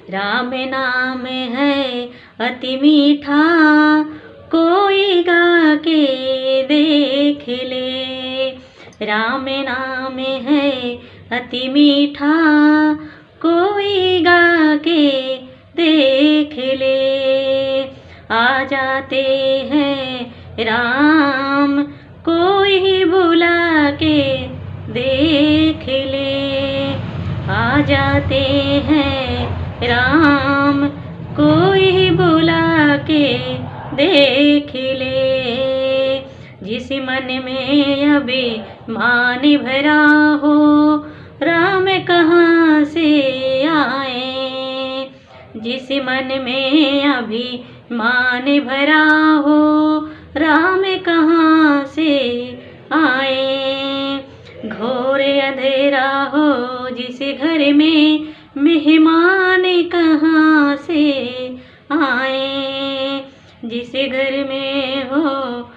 राम नाम है अति मीठा, कोई गा के देख ले। राम नाम है अति मीठा, कोई गा के देख ले। आ जाते हैं राम, कोई बुला के देख ले। आ जाते हैं राम, कोई बुला के देख ले। जिस मन में अभिमान भरा हो, राम कहाँ से आए। जिस मन में अभिमान भरा हो, राम कहाँ से आए। घोर अंधेरा हो जिस घर में, मेहमान कहाँ से आए। जिस घर में हो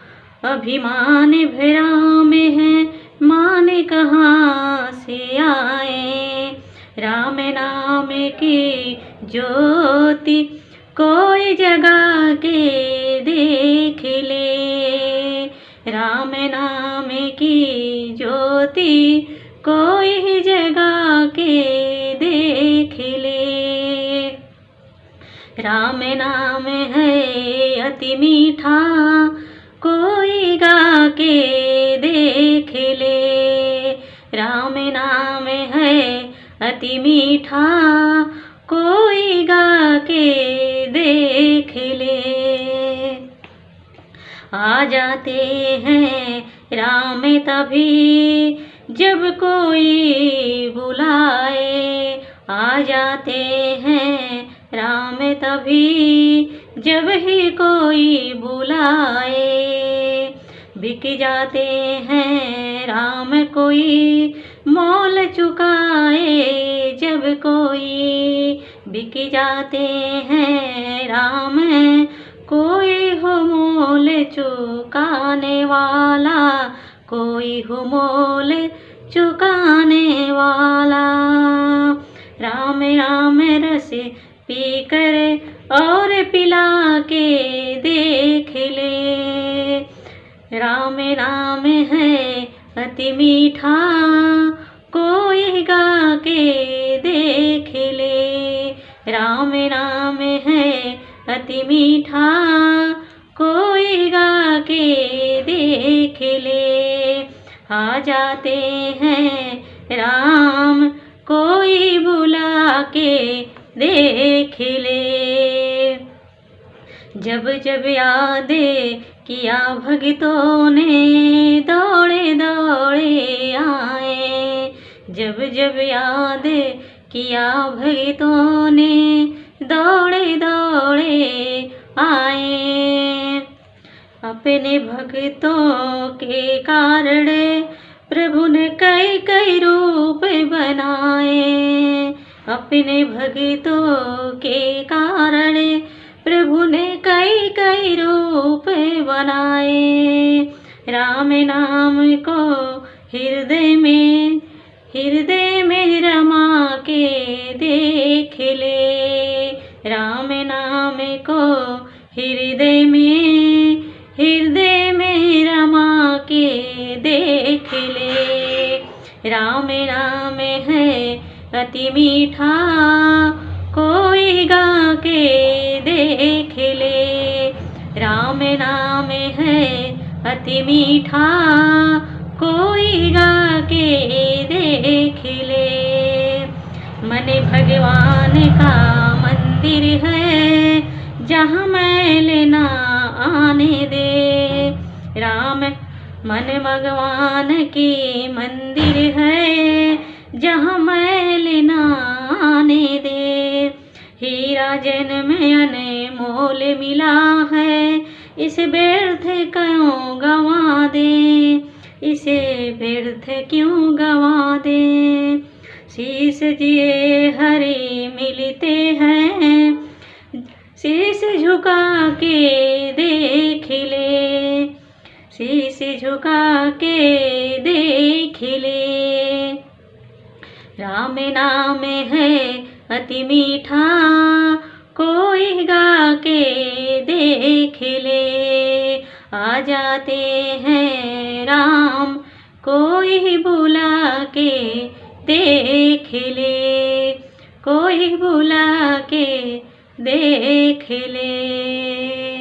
अभिमान भरा में है, मान कहाँ से आए। राम नाम की ज्योति कोई जगा के देख ले। राम नाम की ज्योति कोई जगा के देख ले। राम नाम है अति मीठा, कोई गा के देख ले। राम नाम है अति मीठा, कोई गा के देख ले। आ जाते हैं राम तभी जब कोई बुलाए। आ जाते हैं राम तभी जब ही कोई बुलाए। बिक जाते हैं राम कोई मोल चुकाए। जब कोई बिक जाते हैं राम, कोई हो मोल चुकाने वाला। कोई हो मोल चुकाने वाला। राम राम रस पी कर और पिला के देख ले। राम नाम है अति मीठा, कोई गा के देख ले। राम नाम है अति मीठा, कोई गा के देख ले। आ जाते हैं राम, कोई बुला के देख ले। जब जब याद किया भक्तों ने, दौड़े दौड़े आए। जब जब याद किया भक्तों ने, दौड़े दौड़े आए। अपने भक्तों के कारण प्रभु ने कई कई रूप बनाए। अपने भक्तों के कारण प्रभु ने कई कई रूप बनाए। राम नाम को हृदय में रमा के देख ले। राम नाम को हृदय में रमा के देख ले। राम नाम है अति मीठा, कोई गा के देख ले। राम नाम है अति मीठा, कोई गा के देख ले। मन भगवान का मंदिर है, जहाँ मैल ना आने दे। राम मन भगवान की मंदिर है, जहाँ मैल ना आने दे। हीरा जन्म अनमोल मिला है, इसे व्यर्थ क्यों गवा दे। इसे व्यर्थ क्यों गवा दे। शीश दिए हरि मिलते हैं, शीश झुका के देख ले। शीश झुका के देख ले। राम नाम है अति मीठा, कोई गा के देख ले। आ जाते हैं राम, कोई बुला के देख ले, कोई बुला के देख ले।